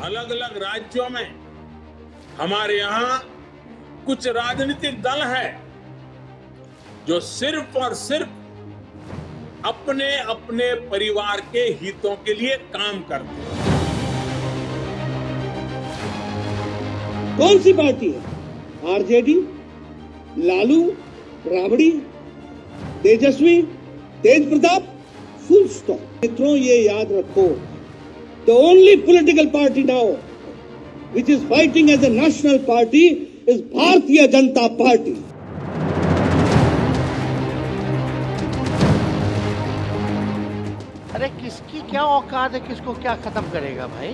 अलग अलग राज्यों में हमारे यहाँ कुछ राजनीतिक दल है जो सिर्फ और सिर्फ अपने अपने परिवार के हितों के लिए काम करते हैं। कौन सी पार्टी है? RJD, Lalu, Rabri, Tejashwi, Tej Pratap, full stop. मित्रों, ये याद रखो, the only political party now which is fighting as a national party is भारतीय जनता पार्टी। अरे किसकी क्या औकात है, किसको क्या खत्म करेगा भाई?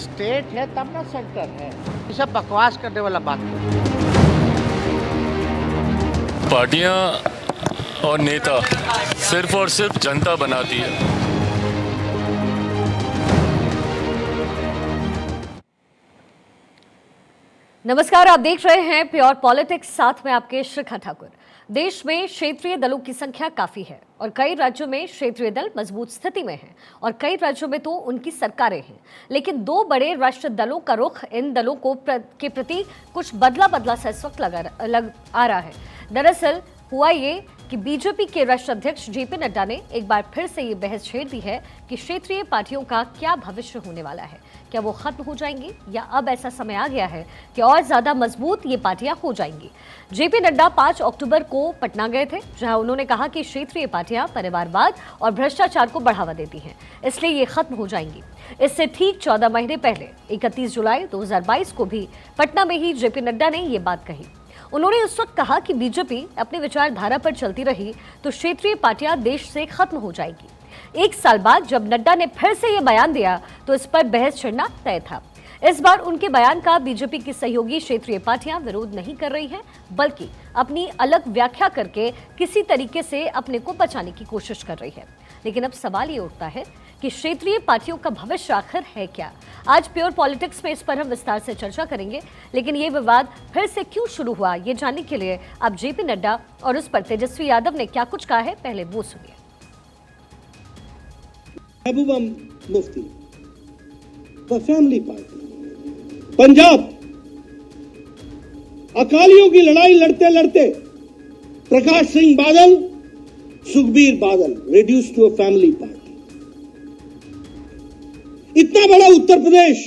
स्टेट है तब ना सेंटर है। ये सब बकवास करने वाला बात है। पार्टियां और नेता सिर्फ और सिर्फ जनता बनाती है। नमस्कार, आप देख रहे हैं प्योर पॉलिटिक्स, साथ में आपके शिखा ठाकुर। देश में क्षेत्रीय दलों की संख्या काफी है और कई राज्यों में क्षेत्रीय दल मजबूत स्थिति में हैं और कई राज्यों में तो उनकी सरकारें हैं। लेकिन दो बड़े राष्ट्रीय दलों का रुख इन दलों के प्रति कुछ बदला सा इस वक्त आ रहा है। दरअसल हुआ ये कि बीजेपी के राष्ट्रीय अध्यक्ष जेपी नड्डा ने एक बार फिर से ये बहस छेड़ दी है कि क्षेत्रीय पार्टियों का क्या भविष्य होने वाला है। क्या वो खत्म हो जाएंगी या अब ऐसा समय आ गया है कि और ज्यादा मजबूत ये पार्टियां हो जाएंगी। जेपी नड्डा 5 अक्टूबर को पटना गए थे, जहां उन्होंने कहा कि क्षेत्रीय पार्टियां परिवारवाद और भ्रष्टाचार को बढ़ावा देती हैं, इसलिए ये खत्म हो जाएंगी। इससे ठीक 14 महीने पहले 31 जुलाई 2022 को भी पटना में ही जेपी नड्डा ने ये बात कही। उन्होंने उस वक्त कहा कि बीजेपी अपनी विचारधारा पर चलती रही तो क्षेत्रीय पार्टियां देश से खत्म हो जाएगी। एक साल बाद जब नड्डा ने फिर से ये बयान दिया तो इस पर बहस छिड़ना तय था। इस बार उनके बयान का बीजेपी की सहयोगी क्षेत्रीय पार्टियां विरोध नहीं कर रही हैं, बल्कि अपनी अलग व्याख्या करके किसी तरीके से अपने को बचाने की कोशिश कर रही है। लेकिन अब सवाल ये उठता है कि क्षेत्रीय पार्टियों का भविष्य आखिर है क्या। आज प्योर पॉलिटिक्स में इस पर हम विस्तार से चर्चा करेंगे। लेकिन ये विवाद फिर से क्यों शुरू हुआ, ये जानने के लिए आप जेपी नड्डा और उस पर तेजस्वी यादव ने क्या कुछ कहा है, पहले वो सुनिए। Mehbooba Mufti, family party. पंजाब, अकालियों की लड़ाई लड़ते लड़ते Prakash Singh Badal, Sukhbir Badal reduce to a family party. इतना बड़ा उत्तर प्रदेश,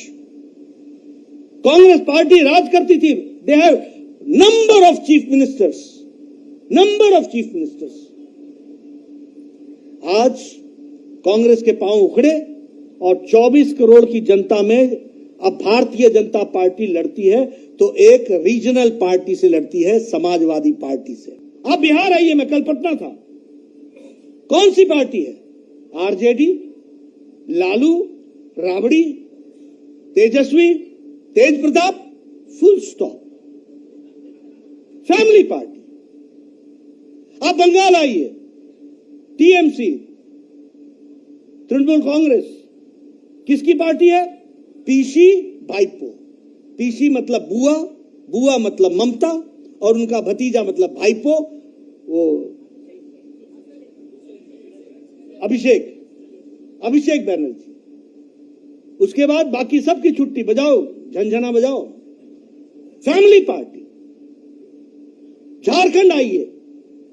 कांग्रेस पार्टी राज करती थी। They have number of chief ministers. आज कांग्रेस के पांव उखड़े और 24 करोड़ की जनता में अब भारतीय जनता पार्टी लड़ती है तो एक रीजनल पार्टी से लड़ती है, समाजवादी पार्टी से। अब बिहार आइए, मैं कल पटना था। कौन सी पार्टी है? RJD, Lalu, Rabri, Tejashwi, Tej Pratap, full stop. Family party. अब बंगाल आइए, टीएमसी, तृणमूल कांग्रेस, किसकी पार्टी है? पीसी भाईपो। पीसी मतलब बुआ, बुआ मतलब ममता और उनका भतीजा मतलब भाईपो, वो अभिषेक बैनर्जी। उसके बाद बाकी सबकी छुट्टी, बजाओ झंझना बजाओ। Family party. झारखंड आइए,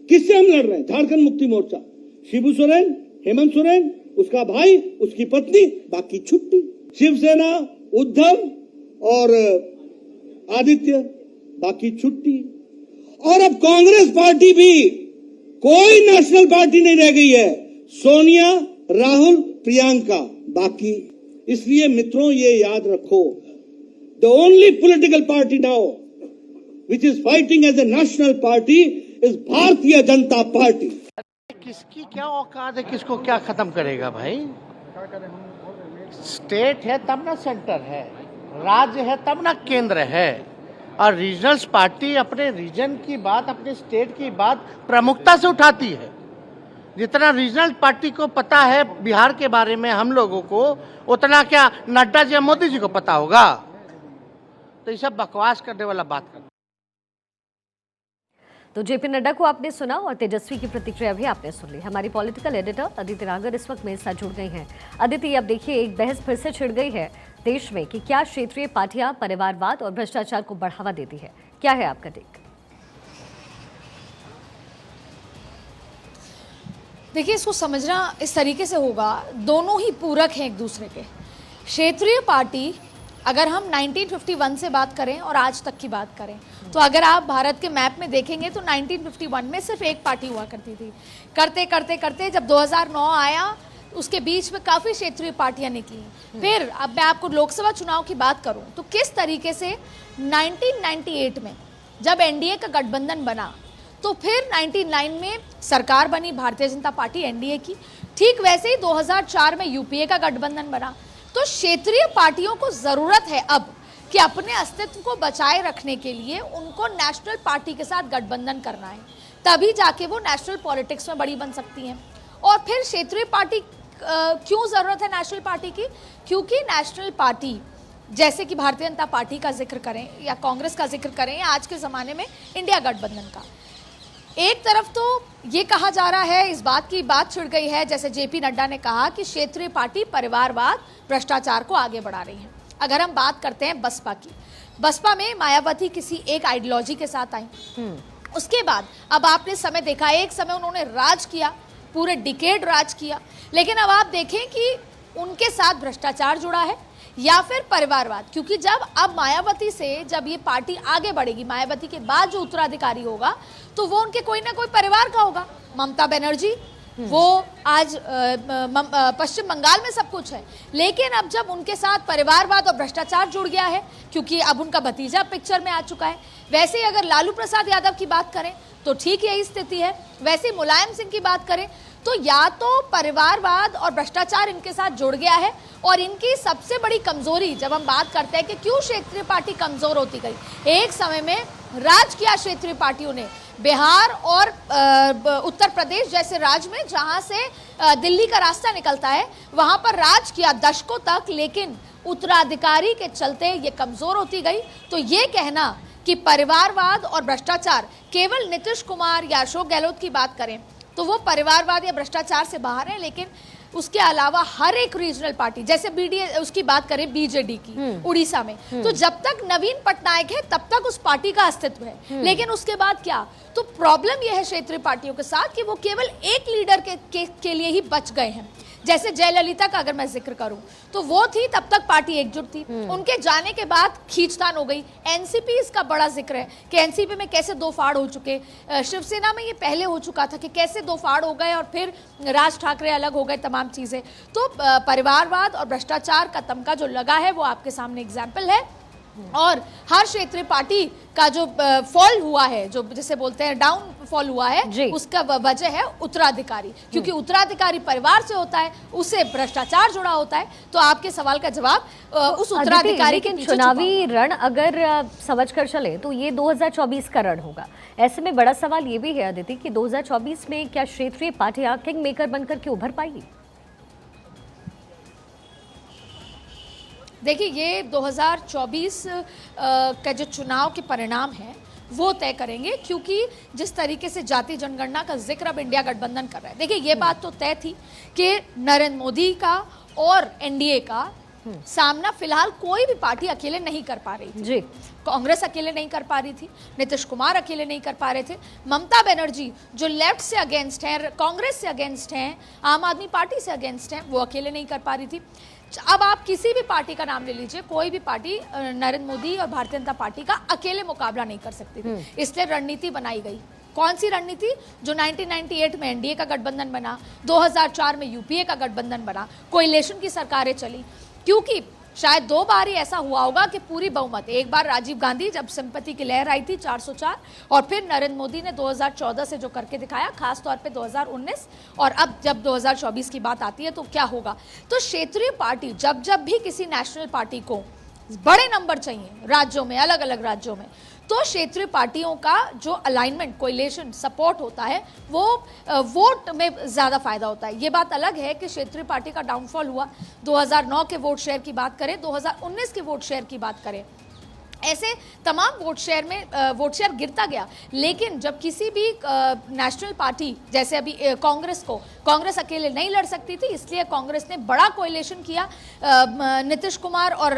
किससे हम लड़ रहे हैं? झारखंड मुक्ति मोर्चा, शिबू सोरेन, हेमंत सोरेन, उसका भाई, उसकी पत्नी, बाकी छुट्टी। शिवसेना, उद्धव और आदित्य, बाकी छुट्टी। और अब कांग्रेस पार्टी भी, कोई नेशनल पार्टी नहीं रह गई है। सोनिया, राहुल, प्रियंका, बाकी। इसलिए मित्रों, ये याद रखो, the only political party now which is fighting as a national party is Bharatiya Janata party. किसकी क्या औकात है, किसको क्या खत्म करेगा भाई? स्टेट है तब ना सेंटर है, राज्य है तब ना केंद्र है। और रीजनल्स पार्टी अपने रीजन की बात, अपने स्टेट की बात प्रमुखता से उठाती है। जितना रीजनल पार्टी को पता है बिहार के बारे में हम लोगों को, उतना क्या नड्डा जी, मोदी जी को पता होगा? तो ये सब बकवास करने वाला बात करना। तो जेपी नड्डा को आपने सुना और तेजस्वी की प्रतिक्रिया भी आपने सुन ली। हमारी पॉलिटिकल एडिटर अदिति नागर इस वक्त मेरे साथ जुड़ गई हैं। अदिति, अब देखिए एक बहस फिर से छिड़ गई है देश में कि क्या क्षेत्रीय पार्टियां परिवारवाद और भ्रष्टाचार को बढ़ावा देती है। क्या है आपका टेक? देखिए, इसको समझना इस तरीके से होगा, दोनों ही पूरक हैं एक दूसरे के। क्षेत्रीय पार्टी, अगर हम 1951 से बात करें और आज तक की बात करें, तो अगर आप भारत के मैप में देखेंगे तो 1951 में सिर्फ एक पार्टी हुआ करती थी। करते करते करते जब 2009 आया, उसके बीच में काफ़ी क्षेत्रीय पार्टियां निकली। फिर अब मैं आपको लोकसभा चुनाव की बात करूं तो किस तरीके से 1998 में जब एनडीए का गठबंधन बना, तो फिर 99 में सरकार बनी भारतीय जनता पार्टी एनडीए की। ठीक वैसे ही 2004 में यूपीए का गठबंधन बना। तो क्षेत्रीय पार्टियों को ज़रूरत है अब कि अपने अस्तित्व को बचाए रखने के लिए उनको नेशनल पार्टी के साथ गठबंधन करना है, तभी जाके वो नेशनल पॉलिटिक्स में बड़ी बन सकती हैं। और फिर क्षेत्रीय पार्टी क्यों ज़रूरत है नेशनल पार्टी की? क्योंकि नेशनल पार्टी जैसे कि भारतीय जनता पार्टी का जिक्र करें या कांग्रेस का जिक्र करें या आज के ज़माने में इंडिया गठबंधन का, एक तरफ तो ये कहा जा रहा है, इस बात की बात छिड़ गई है, जैसे जेपी नड्डा ने कहा कि क्षेत्रीय पार्टी परिवारवाद, भ्रष्टाचार को आगे बढ़ा रही है। अगर हम बात करते हैं बसपा की, बसपा में मायावती किसी एक आइडियोलॉजी के साथ आई। उसके बाद अब आपने समय देखा, एक समय उन्होंने राज किया, पूरे डिकेड राज किया, लेकिन अब आप देखें कि उनके साथ भ्रष्टाचार जुड़ा है या फिर परिवारवाद। क्योंकि जब अब मायावती से जब ये पार्टी आगे बढ़ेगी, मायावती के बाद जो उत्तराधिकारी होगा तो वो उनके कोई ना कोई परिवार का होगा। ममता बनर्जी, वो आज पश्चिम बंगाल में सब कुछ है, लेकिन अब जब उनके साथ परिवारवाद और भ्रष्टाचार जुड़ गया है, क्योंकि अब उनका भतीजा पिक्चर में आ चुका है। वैसे ही अगर लालू प्रसाद यादव की बात करें तो ठीक यही स्थिति है। वैसे ही मुलायम सिंह की बात करें तो या तो परिवारवाद और भ्रष्टाचार इनके साथ जुड़ गया है। और इनकी सबसे बड़ी कमजोरी, जब हम बात करते हैं कि क्यों क्षेत्रीय पार्टी कमजोर होती गई, एक समय में राज किया क्षेत्रीय पार्टियों ने बिहार और उत्तर प्रदेश जैसे राज्य में, जहां से दिल्ली का रास्ता निकलता है, वहां पर राज किया दशकों तक, लेकिन उत्तराधिकारी के चलते ये कमजोर होती गई। तो ये कहना कि परिवारवाद और भ्रष्टाचार, केवल नीतीश कुमार या अशोक गहलोत की बात करें तो वो परिवारवाद या भ्रष्टाचार से बाहर है, लेकिन उसके अलावा हर एक रीजनल पार्टी, जैसे उसकी बात करें बीजेडी की उड़ीसा में, तो जब तक नवीन पटनायक है तब तक उस पार्टी का अस्तित्व है। लेकिन उसके बाद क्या? तो प्रॉब्लम यह है क्षेत्रीय पार्टियों के साथ कि वो केवल एक लीडर के लिए ही बच गए हैं। जैसे जयललिता का अगर मैं जिक्र करूं तो वो थी, तब तक पार्टी एकजुट थी, उनके जाने के बाद खींचतान हो गई। एनसीपी इसका बड़ा जिक्र है कि एनसीपी में कैसे दो फाड़ हो चुके, शिवसेना में ये पहले हो चुका था कि कैसे दो फाड़ हो गए और फिर राज ठाकरे अलग हो गए, तमाम चीजें। तो परिवारवाद और भ्रष्टाचार का तमका जो लगा है वो आपके सामने एग्जाम्पल है। और हर क्षेत्रीय पार्टी का जो फॉल हुआ है, जो जिसे बोलते हैं डाउन फॉल हुआ है, उसका वजह है उत्तराधिकारी। क्योंकि उत्तराधिकारी परिवार से होता है, उससे भ्रष्टाचार जुड़ा होता है। तो आपके सवाल का जवाब उस उत्तराधिकारी के पीछे चुनावी रण अगर समझ कर चले तो ये 2024 का रण होगा। ऐसे में बड़ा सवाल ये भी है अदिति कि 2024 में क्या क्षेत्रीय पार्टियां किंग मेकर बनकर के उभर पाएगी? देखिए, ये 2024 का जो चुनाव के परिणाम हैं वो तय करेंगे, क्योंकि जिस तरीके से जाति जनगणना का जिक्र अब इंडिया गठबंधन कर रहा है। देखिए, ये बात तो तय थी कि नरेंद्र मोदी का और एनडीए का सामना फिलहाल कोई भी पार्टी अकेले नहीं कर पा रही थी। जी, कांग्रेस अकेले नहीं कर पा रही थी, नीतीश कुमार अकेले नहीं कर पा रहे थे, ममता बनर्जी जो लेफ्ट से अगेंस्ट हैं, कांग्रेस से अगेंस्ट हैं, आम आदमी पार्टी से अगेंस्ट हैं, वो अकेले नहीं कर पा रही थी। अब आप किसी भी पार्टी का नाम ले लीजिए, कोई भी पार्टी नरेंद्र मोदी और भारतीय जनता पार्टी का अकेले मुकाबला नहीं कर सकती थी। इसलिए रणनीति बनाई गई। कौन सी रणनीति? जो 1998 में एनडीए का गठबंधन बना, 2004 में यूपीए का गठबंधन बना, कोएलिशन की सरकारें चली। क्योंकि शायद दो बार ही ऐसा हुआ होगा कि पूरी बहुमत, एक बार राजीव गांधी जब संपत्ति की लहर आई थी 404, और फिर नरेंद्र मोदी ने 2014 से जो करके दिखाया, खास तौर पे 2019, और अब जब 2024 की बात आती है तो क्या होगा। तो क्षेत्रीय पार्टी जब भी किसी नेशनल पार्टी को बड़े नंबर चाहिए राज्यों में, अलग अलग राज्यों में, तो क्षेत्रीय पार्टियों का जो अलाइनमेंट, कोएलिशन, सपोर्ट होता है वो वोट में ज़्यादा फायदा होता है। ये बात अलग है कि क्षेत्रीय पार्टी का डाउनफॉल हुआ, 2009 के वोट शेयर की बात करें, 2019 के वोट शेयर की बात करें, ऐसे तमाम वोट शेयर गिरता गया। लेकिन जब किसी भी नेशनल पार्टी, जैसे अभी कांग्रेस अकेले नहीं लड़ सकती थी, इसलिए कांग्रेस ने बड़ा कोएलिशन किया। नीतीश कुमार और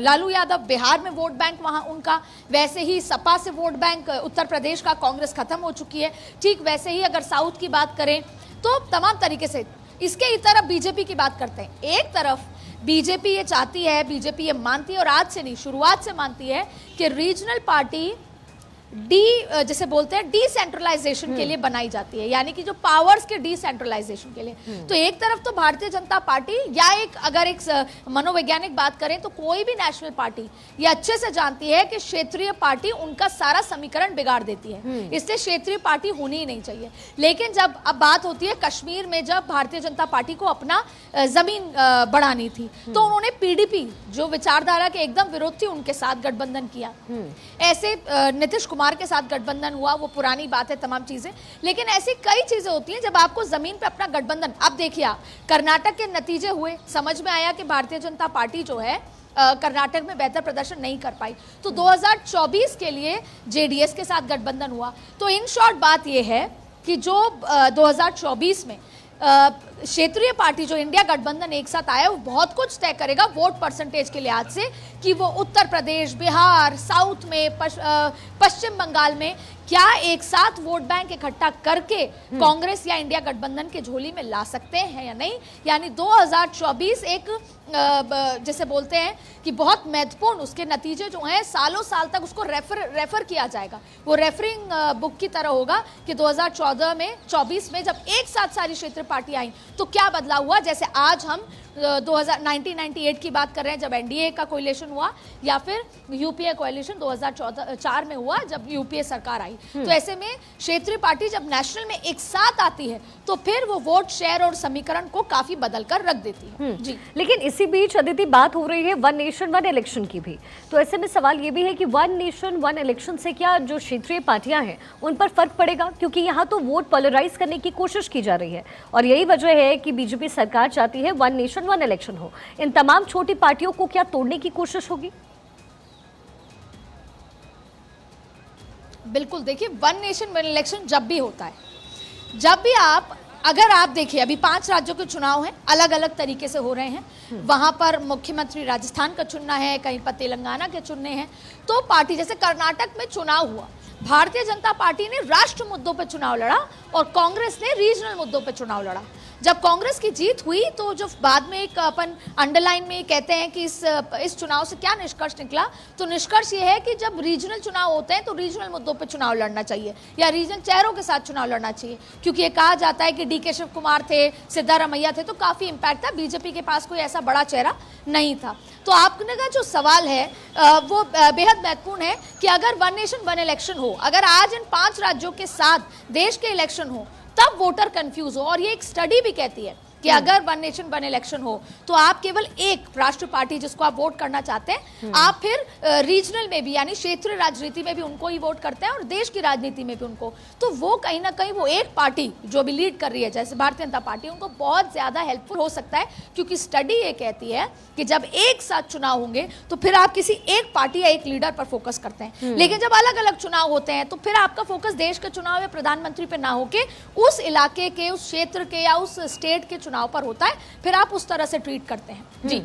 लालू यादव बिहार में वोट बैंक वहां उनका, वैसे ही सपा से वोट बैंक उत्तर प्रदेश का कांग्रेस खत्म हो चुकी है। ठीक वैसे ही अगर साउथ की बात करें तो तमाम तरीके से। इसके ही तरफ बीजेपी की बात करते हैं। एक तरफ बीजेपी ये चाहती है, बीजेपी ये मानती है, और आज से नहीं शुरुआत से मानती है कि रीजनल पार्टी जैसे बोलते हैं डिसेंट्रलाइजेशन के लिए बनाई जाती है, यानी कि जो पावर्स के डिसेंट्रलाइजेशन के लिए। तो एक तरफ तो भारतीय जनता पार्टी, या अगर एक मनोवैज्ञानिक बात करें तो कोई भी नेशनल पार्टी ये अच्छे से जानती है कि क्षेत्रीय पार्टी उनका सारा समीकरण बिगाड़ देती है, इसलिए क्षेत्रीय पार्टी होनी ही नहीं चाहिए। लेकिन जब अब बात होती है कश्मीर में, जब भारतीय जनता पार्टी को अपना जमीन बढ़ानी थी तो उन्होंने पीडीपी जो विचारधारा के एकदम विरोध थी उनके साथ गठबंधन किया। ऐसे नीतीश कुमार के साथ गठबंधन हुआ, वो पुरानी बात है तमाम चीजें। लेकिन ऐसी कई चीजें होती हैं जब आपको जमीन पे अपना गठबंधन, अब देखिए कर्नाटक के नतीजे हुए, समझ में आया कि भारतीय जनता पार्टी जो है कर्नाटक में बेहतर प्रदर्शन नहीं कर पाई, तो 2024 के लिए जेडीएस के साथ गठबंधन हुआ। तो इन शॉर्ट बात यह है कि जो 2024 में क्षेत्रीय पार्टी जो इंडिया गठबंधन एक साथ आया, वो बहुत कुछ तय करेगा वोट परसेंटेज के लिहाज से, कि वो उत्तर प्रदेश, बिहार, साउथ में, पश्चिम बंगाल में क्या एक साथ वोट बैंक इकट्ठा करके कांग्रेस या इंडिया गठबंधन के झोली में ला सकते हैं या नहीं। यानी 2024 एक जैसे बोलते हैं कि बहुत महत्वपूर्ण, उसके नतीजे जो हैं सालों साल तक उसको रेफर किया जाएगा। वो रेफरिंग बुक की तरह होगा कि 2024 में जब एक साथ सारी क्षेत्रीय पार्टी आई तो क्या बदलाव हुआ। जैसे आज हम 1998 की बात कर रहे हैं जब एनडीए का कोएलिशन हुआ, या फिर यूपीए कोएलिशन 2004 में हुआ जब यूपीए सरकार आई। तो ऐसे में क्षेत्रीय पार्टी जब नेशनल में एक साथ आती है तो फिर वो वोट शेयर और समीकरण को काफी बदल कर रख देती है। जी, लेकिन इसी बीच अदिति बात हो रही है वन नेशन वन इलेक्शन की भी, तो ऐसे में सवाल ये भी है कि वन नेशन वन इलेक्शन से क्या जो क्षेत्रीय पार्टियां हैं उन पर फर्क पड़ेगा, क्योंकि यहाँ तो वोट पोलराइज करने की कोशिश की जा रही है और यही वजह है कि बीजेपी सरकार चाहती है वन नेशन वन इलेक्शन हो। इन तमाम छोटी पार्टियों को क्या तोड़ने की कोशिश होगी? बिल्कुल, देखिए वन नेशन वन इलेक्शन जब भी होता है, जब भी अगर आप देखिए अभी 5 राज्यों के चुनाव हैं, अलग अलग तरीके से हो रहे हैं। वहां पर मुख्यमंत्री राजस्थान का चुनना है, कहीं पर तेलंगाना के चुनने हैं। तो पार्टी, जैसे कर्नाटक में चुनाव हुआ, भारतीय जनता पार्टी ने राष्ट्र मुद्दों पर चुनाव लड़ा और कांग्रेस ने रीजनल मुद्दों पर चुनाव लड़ा। जब कांग्रेस की जीत हुई तो जो बाद में एक अपन अंडरलाइन में कहते हैं कि इस चुनाव से क्या निष्कर्ष निकला, तो निष्कर्ष ये है कि जब रीजनल चुनाव होते हैं तो रीजनल मुद्दों पे चुनाव लड़ना चाहिए या रीजनल चेहरों के साथ चुनाव लड़ना चाहिए। क्योंकि ये कहा जाता है कि डीके शिव कुमार थे, सिद्धारमैया थे, तो काफी इंपैक्ट था, बीजेपी के पास कोई ऐसा बड़ा चेहरा नहीं था। तो आपने का जो सवाल है वो बेहद महत्वपूर्ण है कि अगर वन नेशन वन इलेक्शन हो, अगर आज इन 5 राज्यों के साथ देश के इलेक्शन हो, तब वोटर कंफ्यूज हो। और ये एक स्टडी भी कहती है कि अगर वन नेशन वन इलेक्शन हो तो आप केवल एक राष्ट्र पार्टी जिसको आप वोट करना चाहते हैं, आप फिर रीजनल में भी यानी क्षेत्रीय राजनीति में भी उनको ही वोट करते हैं और देश की राजनीति में भी उनको, तो वो कहीं ना कहीं वो एक पार्टी जो भी लीड कर रही है जैसे भारतीय जनता पार्टी, उनको बहुत ज्यादा हेल्पफुल हो सकता है। क्योंकि स्टडी ये कहती है कि जब एक साथ चुनाव होंगे तो फिर आप किसी एक पार्टी या एक लीडर पर फोकस करते हैं, लेकिन जब अलग अलग चुनाव होते हैं तो फिर आपका फोकस देश के चुनाव या प्रधानमंत्री पे ना होके उस इलाके के, उस क्षेत्र के या उस स्टेट के चुनाव पर होता है, फिर आप उस तरह से ट्रीट करते हैं। जी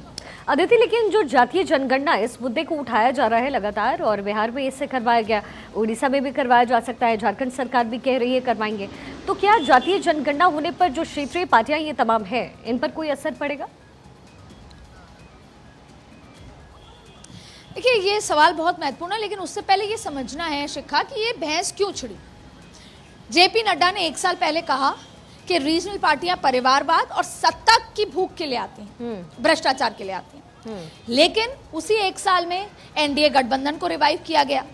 अदिति, लेकिन जो जातीय जनगणना इस मुद्दे को उठाया जा रहा है लगातार, और बिहार में इससे करवाया गया, उड़ीसा में भी करवाया जा सकता है, झारखंड सरकार भी कह रही है करवाएंगे, तो क्या जातीय जनगणना होने पर जो क्षेत्रीय पार्टियां ये तमाम है इन पर कोई असर पड़ेगा? देखिए ये सवाल बहुत महत्वपूर्ण है, लेकिन उससे पहले ये समझना है शिखा कि ये भैंस क्यों छिड़ी। जेपी नड्डा ने 1 साल पहले कहा कि रीजनल पार्टियां परिवारवाद और सत्ता की भूख के लिए आती हैं, भ्रष्टाचार के लिए आती हैं। लेकिन उसी 1 साल में एनडीए गठबंधन को रिवाइव किया गया।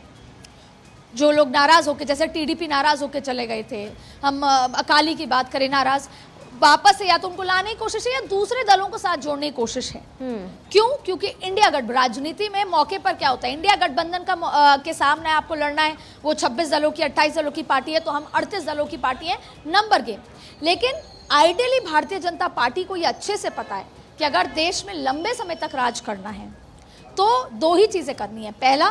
जो लोग नाराज होकर, जैसे टीडीपी नाराज होकर चले गए थे, हम अकाली की बात करें, नाराज, वापस से या तो उनको लाने की कोशिश है या दूसरे दलों के साथ जोड़ने की कोशिश है। क्यों? क्योंकि इंडिया राजनीति में मौके पर क्या होता है, इंडिया गठबंधन का के सामने आपको लड़ना है, वो 26 दलों की 28 दलों की पार्टी है, तो हम 38 दलों की पार्टी है, नंबर गेम। लेकिन आइडियली भारतीय जनता पार्टी को ये अच्छे से पता है कि अगर देश में लंबे समय तक राज करना है तो 2 ही चीजें करनी है। पहला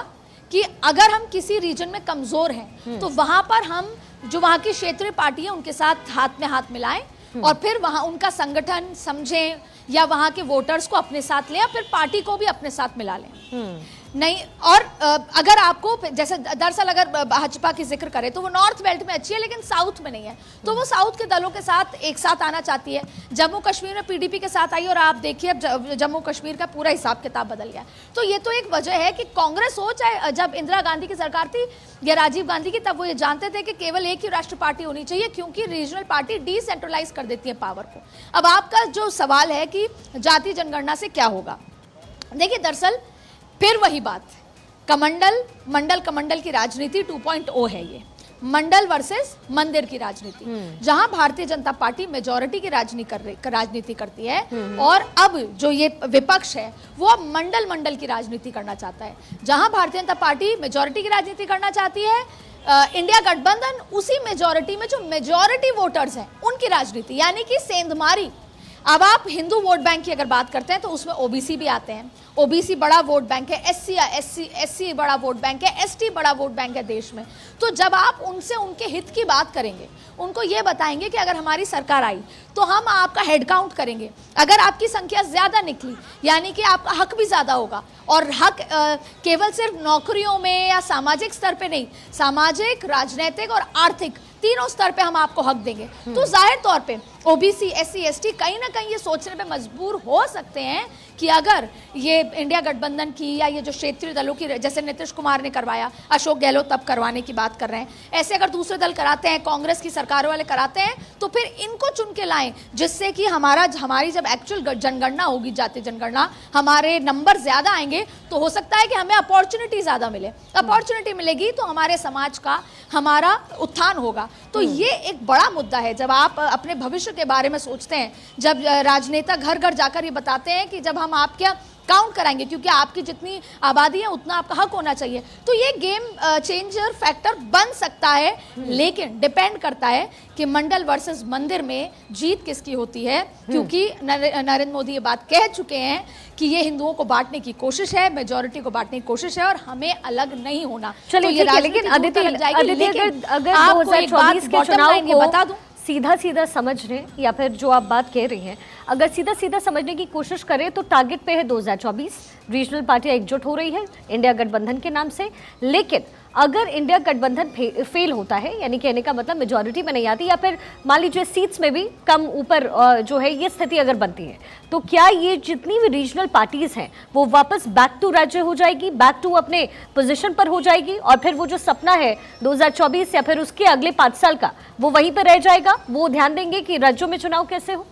कि अगर हम किसी रीजन में कमजोर हैं तो वहां पर हम जो वहां की क्षेत्रीय पार्टी है उनके साथ हाथ में हाथ मिलाएं और फिर वहां उनका संगठन समझें या वहां के वोटर्स को अपने साथ लें या फिर पार्टी को भी अपने साथ मिला लें। नहीं, और अगर आपको जैसे दरअसल अगर भाजपा की जिक्र करें तो वो नॉर्थ बेल्ट में अच्छी है लेकिन साउथ में नहीं है, तो वो साउथ के दलों के साथ एक साथ आना चाहती है। जम्मू कश्मीर में पीडीपी के साथ आई और आप देखिए अब जम्मू कश्मीर का पूरा हिसाब किताब बदल गया। तो ये तो एक वजह है कि कांग्रेस हो चाहे जब इंदिरा गांधी की सरकार थी या राजीव गांधी की, तब वो ये जानते थे कि केवल एक ही राष्ट्र पार्टी होनी चाहिए क्योंकि रीजनल पार्टी डिसेंट्रलाइज कर देती है पावर को। अब आपका जो सवाल है कि जाति जनगणना से क्या होगा, देखिए दरअसल फिर वही बात, मंडल कमंडल की राजनीति 2.0 है। ये मंडल वर्सेस मंदिर की राजनीति, जहां भारतीय जनता पार्टी मेजॉरिटी की राजनीति करती है और अब जो ये विपक्ष है वो अब मंडल की राजनीति करना चाहता है। जहां भारतीय जनता पार्टी मेजॉरिटी की राजनीति करना चाहती है, इंडिया गठबंधन उसी मेजॉरिटी में जो मेजॉरिटी वोटर्स हैं उनकी राजनीति, यानी कि सेंधमारी। अब आप हिंदू वोट बैंक की अगर बात करते हैं तो उसमें ओबीसी भी आते हैं, ओबीसी बड़ा वोट बैंक है, एससी बड़ा वोट बैंक है, एसटी बड़ा वोट बैंक है देश में। तो जब आप उनसे उनके हित की बात करेंगे, उनको ये बताएंगे कि अगर हमारी सरकार आई तो हम आपका हेड काउंट करेंगे, अगर आपकी संख्या ज्यादा निकली यानी कि आपका हक भी ज्यादा होगा, और हक केवल सिर्फ नौकरियों में या सामाजिक स्तर पे नहीं, सामाजिक, राजनीतिक और आर्थिक तीनों स्तर पे हम आपको हक देंगे। तो जाहिर तौर पे ओबीसी, एससी, एसटी कहीं ना कहीं ये सोचने पे मजबूर हो सकते हैं कि अगर ये इंडिया गठबंधन की या ये जो क्षेत्रीय दलों की, जैसे नीतीश कुमार ने करवाया, अशोक गहलोत तब करवाने की बात कर रहे हैं, ऐसे अगर दूसरे दल कराते हैं, कांग्रेस की सरकार वाले कराते हैं, तो फिर इनको चुन के लाएं जिससे कि हमारी जब एक्चुअल जनगणना होगी, जाति जनगणना, हमारे नंबर ज्यादा आएंगे तो हो सकता है कि हमें अपॉर्चुनिटी ज्यादा मिले। अपॉर्चुनिटी मिलेगी तो हमारे समाज का हमारा उत्थान होगा। तो ये एक बड़ा मुद्दा है जब आप अपने भविष्य के बारे में सोचते हैं, जब राजनेता घर घर जाकर ये बताते हैं कि जब हम आपके काउंट कराएंगे क्योंकि आपकी जितनी आबादी है उतना आपका हक होना चाहिए, तो ये गेम चेंजर फैक्टर बन सकता है। लेकिन डिपेंड करता है कि मंडल वर्सेस मंदिर में जीत किसकी होती है, क्योंकि नरेंद्र मोदी ये बात कह चुके हैं कि ये हिंदुओं को बांटने की कोशिश है, मेजॉरिटी को बांटने की कोशिश है और हमें अलग नहीं होना। चलिए तो ये ठीक है, लेकिन अदिति अगर 2024 के चुनाव को बता दूं, सीधा समझने या फिर जो आप बात कह रही हैं, अगर सीधा समझने की कोशिश करें तो टारगेट पे है 2024, रीजनल पार्टियां एकजुट हो रही है इंडिया गठबंधन के नाम से। लेकिन अगर इंडिया गठबंधन फेल होता है, यानी कहने का मतलब मेजॉरिटी में नहीं आती या फिर मान लीजिए सीट्स में भी कम ऊपर जो है ये स्थिति अगर बनती है, तो क्या ये जितनी भी रीजनल पार्टीज हैं वो वापस बैक टू राज्य हो जाएगी, बैक टू अपने पोजीशन पर हो जाएगी और फिर वो जो सपना है 2024 या फिर उसके अगले 5 साल का वो वहीं पर रह जाएगा? वो ध्यान देंगे कि राज्यों में चुनाव कैसे हो?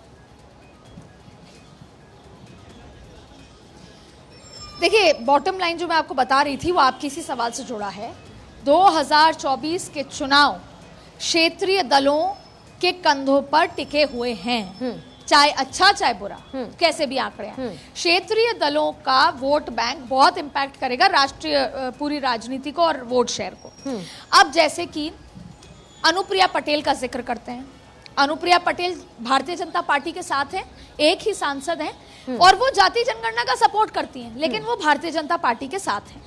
देखिए, बॉटम लाइन जो मैं आपको बता रही थी वो आपके इसी सवाल से जुड़ा है। 2024 के चुनाव क्षेत्रीय दलों के कंधों पर टिके हुए हैं, चाहे अच्छा चाहे बुरा, कैसे भी आंकड़े हैं। क्षेत्रीय दलों का वोट बैंक बहुत इंपैक्ट करेगा राष्ट्रीय पूरी राजनीति को और वोट शेयर को। अब जैसे कि अनुप्रिया पटेल का जिक्र करते हैं, अनुप्रिया पटेल भारतीय जनता पार्टी के साथ हैं, एक ही सांसद हैं और वो जाति जनगणना का सपोर्ट करती हैं, लेकिन वो भारतीय जनता पार्टी के साथ हैं।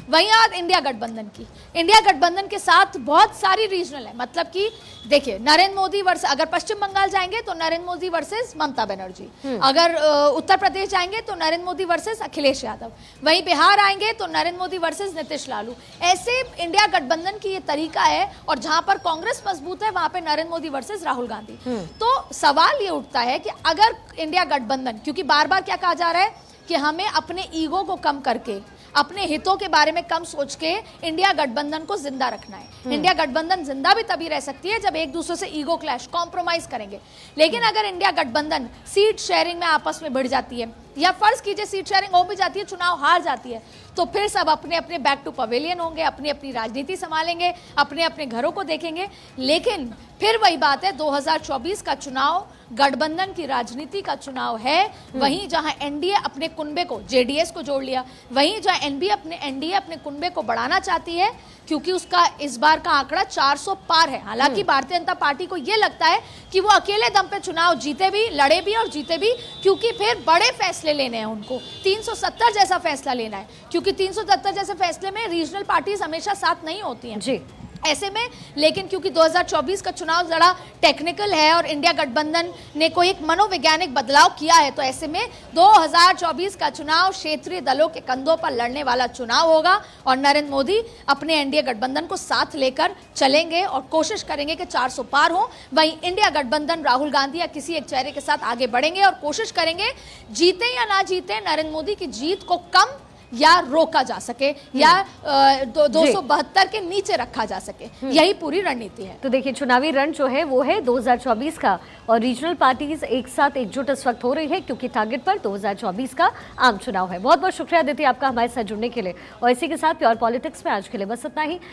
वहीं आज इंडिया गठबंधन के साथ बहुत सारी रीजनल है, मतलब कि देखिए नरेंद्र मोदी वर्सेस, अगर पश्चिम बंगाल जाएंगे तो नरेंद्र मोदी वर्सेस ममता बनर्जी, अगर उत्तर प्रदेश जाएंगे तो नरेंद्र मोदी वर्सेस अखिलेश यादव, वहीं बिहार आएंगे तो नरेंद्र मोदी वर्सेस नीतीश लालू। ऐसे इंडिया गठबंधन की ये तरीका है और जहां पर कांग्रेस मजबूत है वहां पर नरेंद्र मोदी वर्सेस राहुल गांधी। तो सवाल ये उठता है कि अगर इंडिया गठबंधन, क्योंकि बार बार क्या कहा जा रहा है कि हमें अपने ईगो को कम करके, अपने हितों के बारे में कम सोच के इंडिया गठबंधन को जिंदा रखना है। इंडिया गठबंधन जिंदा भी तभी रह सकती है जब एक दूसरे से ईगो क्लैश, कॉम्प्रोमाइज करेंगे। लेकिन अगर इंडिया गठबंधन सीट शेयरिंग में आपस में भिड़ जाती है या फर्ज कीजिए सीट शेयरिंग हो भी जाती है, चुनाव हार जाती है, तो फिर सब अपने अपने बैक टू पवेलियन होंगे, अपनी अपनी राजनीति संभालेंगे, अपने अपने घरों को देखेंगे। लेकिन फिर वही बात है, 2024 का चुनाव गठबंधन की राजनीति का चुनाव है। वहीं जहां एनडीए अपने कुनबे को, जेडीएस को जोड़ लिया, वहीं जहां एनडीए अपने कुनबे को बढ़ाना चाहती है, क्योंकि उसका इस बार का आंकड़ा 400 पार है। हालांकि भारतीय जनता पार्टी को यह लगता है कि वो अकेले दम पे चुनाव जीते भी, लड़े भी और जीते भी, क्योंकि फिर बड़े फैसले फैसले लेने हैं उनको, 370 जैसा फैसला लेना है, क्योंकि 370 जैसे फैसले में रीजनल पार्टीज हमेशा साथ नहीं होती हैं जी। ऐसे में। लेकिन क्योंकि 2024 का चुनाव जरा टेक्निकल है और इंडिया गठबंधन ने कोई एक मनोवैज्ञानिक बदलाव किया है, तो ऐसे में 2024 का चुनाव क्षेत्रीय दलों के कंधों पर लड़ने वाला चुनाव होगा और नरेंद्र मोदी अपने एनडीए गठबंधन को साथ लेकर चलेंगे और कोशिश करेंगे कि 400 पार हो। वहीं इंडिया गठबंधन राहुल गांधी या किसी एक चेहरे के साथ आगे बढ़ेंगे और कोशिश करेंगे जीते या ना जीते नरेंद्र मोदी की जीत को कम या रोका जा सके या 272 के नीचे रखा जा सके, यही पूरी रणनीति है। तो देखिए चुनावी रण जो है वो है 2024 का और रीजनल पार्टीज एक साथ एकजुट इस वक्त हो रही है क्योंकि टारगेट पर 2024 का आम चुनाव है। बहुत बहुत शुक्रिया अदिति आपका हमारे साथ जुड़ने के लिए और इसी के साथ प्योर पॉलिटिक्स में आज के लिए बस इतना ही।